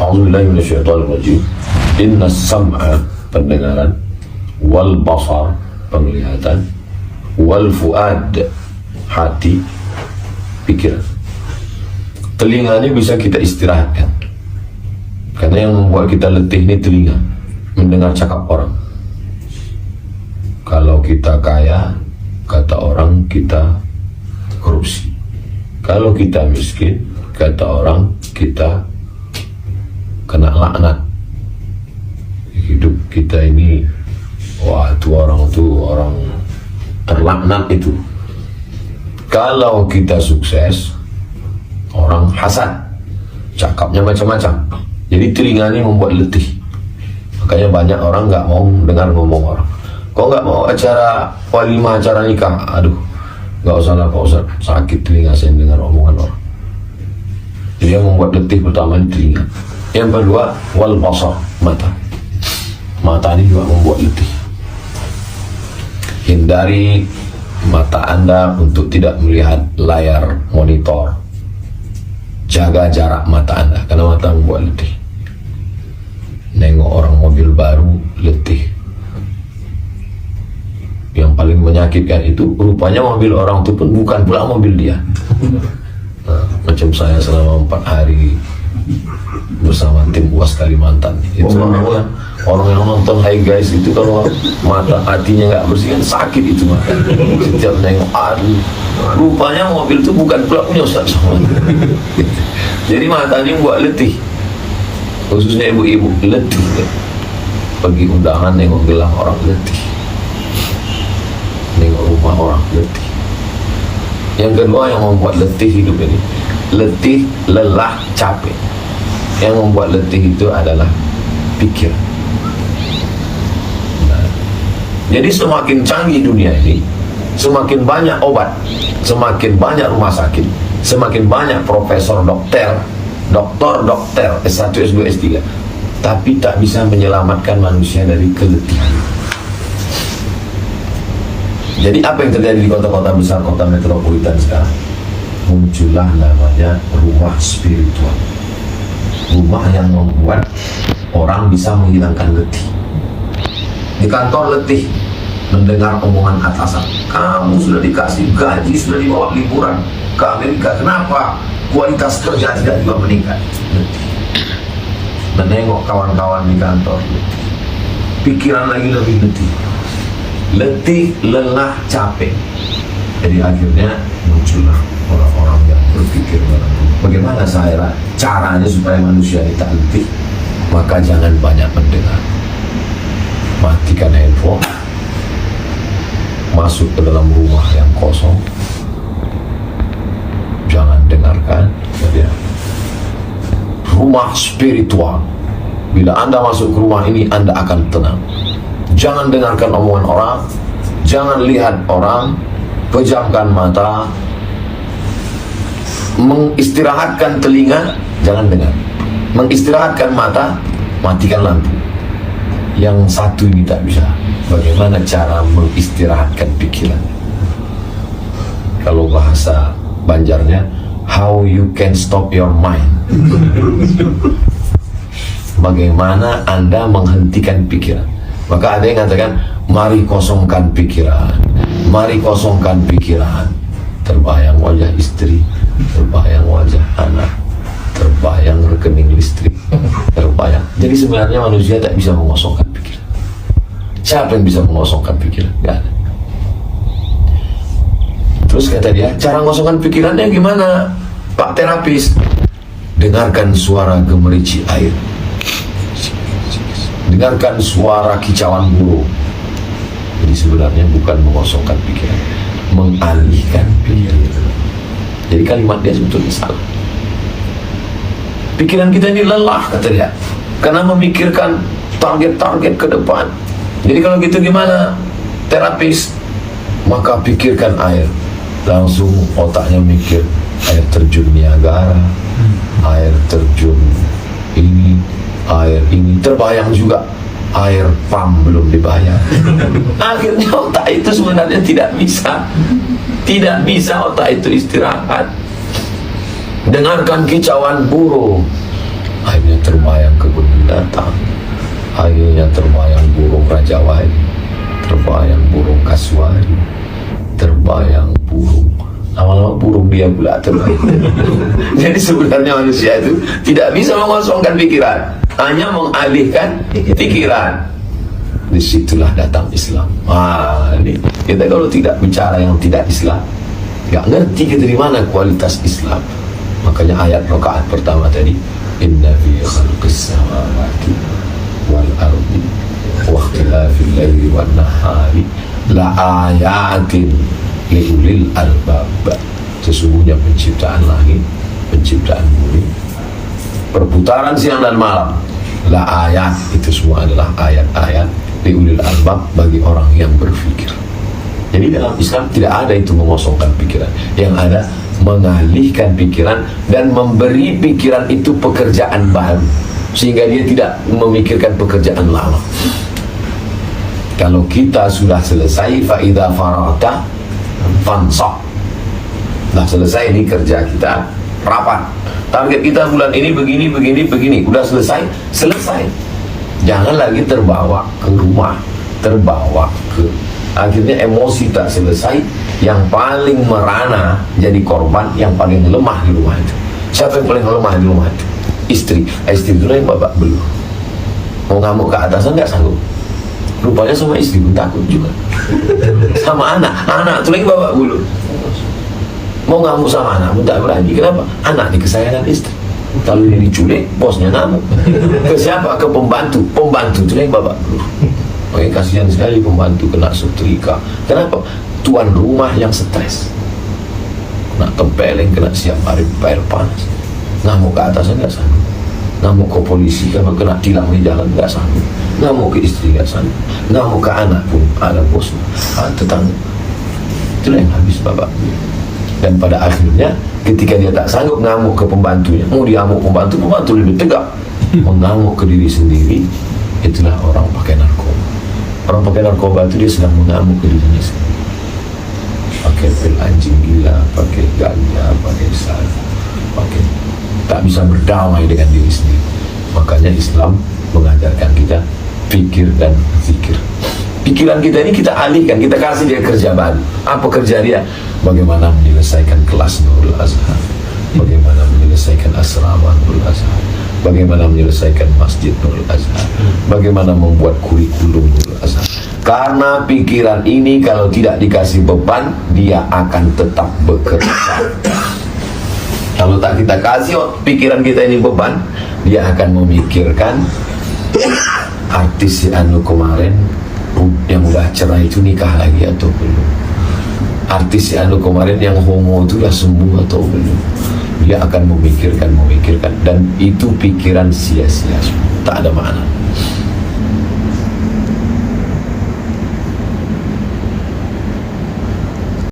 A'udzubillahi minasyaitonirrajim. Inna sam'a, pendengaran, wal basar, penglihatan, wal fuad, hati, pikiran. Telinga ini bisa kita istirahatkan, karena yang membuat kita letih ini telinga, mendengar cakap orang. Kalau kita kaya, kata orang kita korupsi. Kalau kita miskin, kata orang kita kena laknat. Hidup kita ini, wah itu orang terlaknat itu. Kalau kita sukses, orang hasad, cakapnya macam-macam. Jadi telinga ini membuat letih. Makanya banyak orang nggak mau dengar ngomong orang. Kok nggak mau acara walimah, acara nikah? Aduh, nggak usah lah Pak Ustaz, sakit telinga saya dengar omongan orang. Jadi yang membuat letih pertama ini telinga. Yang kedua, wal basar, mata. Mata ini juga membuat letih. Hindari mata Anda untuk tidak melihat layar monitor. Jaga jarak mata Anda, karena mata membuat letih. Nengok orang mobil baru, letih. Yang paling menyakitkan itu, rupanya mobil orang itu pun bukan pula mobil dia. Nah, macam saya selama 4 hari bersama tim UAS Kalimantan. Itu orang yang nonton Hai Guys itu, kalau mata hatinya nggak bersih kan sakit itu mata. Setiap nengok, aduh, rupanya mobil itu bukan pula punya Ustaz Somad. Jadi mata ini buat letih, khususnya ibu-ibu letih. Pergi undangan nengok gelang orang letih, nengok rumah orang letih. Yang kedua yang membuat letih hidup ini, letih, lelah, capek. Yang membuat letih itu adalah pikiran. Nah, jadi semakin canggih dunia ini, semakin banyak obat, semakin banyak rumah sakit, semakin banyak profesor, dokter S1, S2, S3, tapi tak bisa menyelamatkan manusia dari keletihan. Jadi apa yang terjadi di kota-kota besar, kota metropolitan sekarang? Muncullah namanya rumah spiritual. Rumah yang membuat orang bisa menghilangkan letih. Di kantor letih, mendengar omongan atasan. Kamu sudah dikasih gaji, sudah dibawa liburan ke Amerika. Kenapa kualitas kerja tidak juga meningkat? Letih. Menengok kawan-kawan di kantor, letih. Pikiran lagi lebih letih. Letih, lelah, capek. Jadi akhirnya muncullah orang-orang yang berpikir bagaimana caranya supaya manusia ini tak letih. Maka jangan banyak mendengar. Matikan handphone, masuk ke dalam rumah yang kosong, jangan dengarkan. Jadi rumah spiritual. Bila Anda masuk ke rumah ini, Anda akan tenang. Jangan dengarkan omongan orang, jangan lihat orang, pejamkan mata, mengistirahatkan telinga, jangan dengar. Mengistirahatkan mata, matikan lampu. Yang satu ini tak bisa. Bagaimana cara mengistirahatkan pikiran? Kalau bahasa Banjarnya, how you can stop your mind. Bagaimana Anda menghentikan pikiran? Maka ada yang mengatakan, mari kosongkan pikiran, mari kosongkan pikiran. Terbayang wajah istri, terbayang wajah anak, terbayang rekening listrik, terbayang. Jadi sebenarnya manusia tak bisa mengosongkan pikiran. Siapa yang bisa mengosongkan pikiran? Gak ada. Terus kata dia, cara mengosongkan pikirannya gimana, Pak terapis? Dengarkan suara gemericik air, dengarkan suara kicauan burung. Jadi sebenarnya bukan mengosongkan pikiran, mengalihkan pikiran. Jadi kalimat dia sebetulnya salah. Pikiran kita ini lelah, kata dia, karena memikirkan target-target ke depan. Jadi kalau gitu gimana, terapis? Maka pikirkan air. Langsung otaknya mikir air terjun Niagara, air terjun ini, air ini. Terbayang juga air pam belum dibayar. Akhirnya otak itu sebenarnya tidak bisa otak itu istirahat. Dengarkan kicauan burung, akhirnya terbayang kebun binatang, akhirnya terbayang burung rajawali, terbayang burung kasuari, terbayang burung, lama-lama burung dia pula terbayang. Jadi sebenarnya manusia itu tidak bisa mengosongkan pikiran, hanya mengalihkan pikiran. Disitulah datang Islam. Ini kita kalau tidak bicara yang tidak Islam, nggak ngerti kita di mana kualitas Islam. Makanya ayat rakaat pertama tadi, inna fi khalqis samawati wal ardi wa ikhtilafil laili wan nahari la ayatin li ulil albab. Sesungguhnya penciptaan langit, penciptaan bumi, perputaran siang dan malam, la ayat, itu semua adalah ayat-ayat li ulil albab, bagi orang yang berpikir. Jadi dalam Islam tidak ada itu mengosongkan pikiran, yang ada mengalihkan pikiran dan memberi pikiran itu pekerjaan baru, sehingga dia tidak memikirkan pekerjaan lama. Kalau kita sudah selesai, fa idza faragta fansab, nah selesai ini kerja kita, rapat, target kita bulan ini begini, udah selesai. Jangan lagi terbawa ke rumah, terbawa ke, akhirnya emosi tak selesai. Yang paling merana jadi korban, yang paling lemah di rumah itu. Siapa yang paling lemah di rumah itu? Istri. Istri itu yang babak belur, mau ngamuk ke atasan nggak sanggup. Rupanya sama istri pun takut juga. Sama anak itu lagi babak belur, mau ngamuk sama anak pun tak berani. Kenapa? Anak ini kesayangan istri. Kalau dia diculik, bosnya ngamuk. Ke siapa? Ke pembantu itu lagi babak belur. Oke, kasihan sekali pembantu kena setrika. Kenapa? Tuan rumah yang stres, kena tempeleng, kena siap hari air panas, ngamuk ke atasnya nggak sanggup, ngamuk ke polisi kalau kena tilang di jalan nggak sanggup, ngamuk ke istri nggak sanggup, ngamuk ke anak pun ada bos, tetangga. Itulah yang habis babak. Dan pada akhirnya ketika dia tak sanggup ngamuk ke pembantunya, mau diamuk pembantu lebih tegak, mengamuk ke diri sendiri. Itulah orang pakai narkoba. Orang pakai narkoba itu dia sedang mengamuk ke dirinya sendiri. Pakai pil anjing gila, pakai ganja, pakai salah, pakai, tak bisa berdamai dengan diri sendiri. Makanya Islam mengajarkan kita pikir dan zikir. Pikiran kita ini kita alihkan, kita kasih dia kerja baru. Apa kerja dia? Bagaimana menyelesaikan kelas Nurul Azhar, bagaimana menyelesaikan asrama Nurul Azhar, bagaimana menyelesaikan masjid Nurul Azhar, bagaimana membuat kurikulum Nurul Azhar. Karena pikiran ini kalau tidak dikasih beban, dia akan tetap bekerja. Kalau tak kita kasih pikiran kita ini beban, dia akan memikirkan artis si anu kemarin yang udah cerai itu nikah lagi atau belum, artis si anu kemarin yang homo itu udah sembuh atau belum. Dia akan memikirkan, dan itu pikiran sia-sia, tak ada makna.